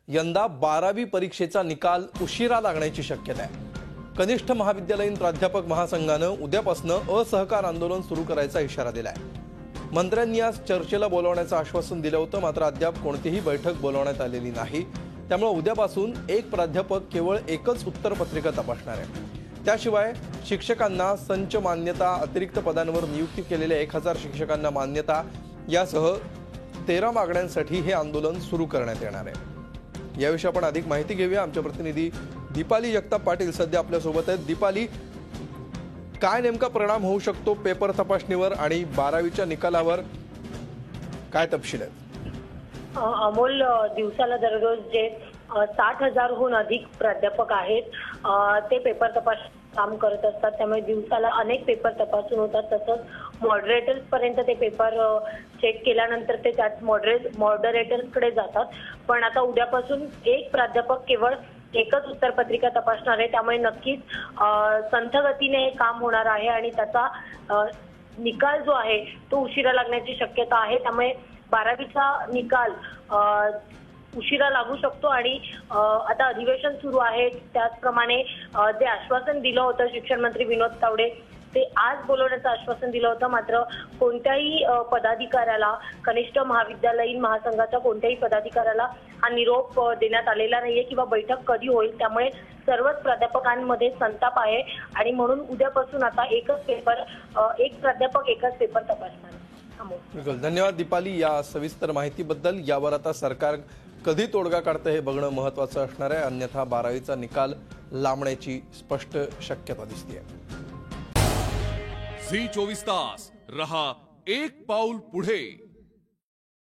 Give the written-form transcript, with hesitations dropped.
यंदा 12वी परीक्षेचा निकाल उशिरा लागण्याची शक्यता आहे। कनिष्ठ महाविद्यालयीन प्राध्यापक महासंघानं उद्यापासून असहकार आंदोलन सुरू करायचा इशारा दिलाय। मंत्र्यांनी आज चर्चेला बोलवण्याचं आश्वासन दिलं होतं, मात्र अद्याप कोणतीही बैठक बोलवण्यात आलेली नाही। त्यामुळे उद्यापासून एक प्राध्यापक केवळ एकच उत्तरपत्रिका तपासणार आहे। त्याशिवाय शिक्षकांना संच मान्यता, अतिरिक्त पदांवर नियुक्ती केलेल्या 1000 शिक्षकांना मान्यता यासह 13 मागण्यांसाठी हे आंदोलन सुरू करण्यात येणार आहे। याविषयी आपण अधिक माहिती घेऊया। आमच्या प्रतिनिधी दीपाली जगताप पाटील सध्या आपल्या सोबत आहेत। दीपाली, काय नेमका परिणाम होऊ शकतो पेपर तपासणीवर आणि 12वीच्या निकालावर, काय तपशील आहेत? अमोल, दिवसाला दररोज जे 60,000हून अधिक प्राध्यापक आहेत ते पेपर तपास काम करत असतात। त्यामुळे दिवसाला अनेक पेपर तपासून होतात। तसंच मॉडरेटर्स पर्यंत ते पेपर चेक केल्यानंतर ते त्यात मॉडरेटर्सकडे जातात। पण आता उद्यापासून एक प्राध्यापक केवळ एकच उत्तरपत्रिका तपासणार आहे। त्यामुळे नक्कीच संथ गतीने हे काम होणार आहे आणि त्याचा निकाल जो आहे तो उशिरा लागण्याची शक्यता आहे। त्यामुळे 12वीचा निकाल उशिरा लागू शकतो आणि आता अधिवेशन सुरू आहे। त्याचप्रमाणे जे आश्वासन दिलं होतं शिक्षण मंत्री विनोद तावडे ते आज बोलवण्याचं आश्वासन दिलं होतं, मात्र कोणत्याही पदाधिकाऱ्याला, कनिष्ठ महाविद्यालयीन महासंघाच्या कोणत्याही पदाधिकाऱ्याला हा निरोप देण्यात आलेला नाहीये किंवा बैठक कधी होईल। त्यामुळे सर्वच प्राध्यापकांमध्ये संताप आहे आणि म्हणून उद्यापासून आता एकच पेपर, एक प्राध्यापक एकच पेपर तपासणार। बिलकुल, धन्यवाद दीपाली या सविस्तर माहितीबद्दल। यावर आता सरकार कधी तोडगा काढतं हे बघणं महत्त्वाचं असणार आहे, अन्यथा 12वीचा निकाल लांबण्याची स्पष्ट शक्यता दिसते। झी 24 तास रहा एक पाऊल पुढे।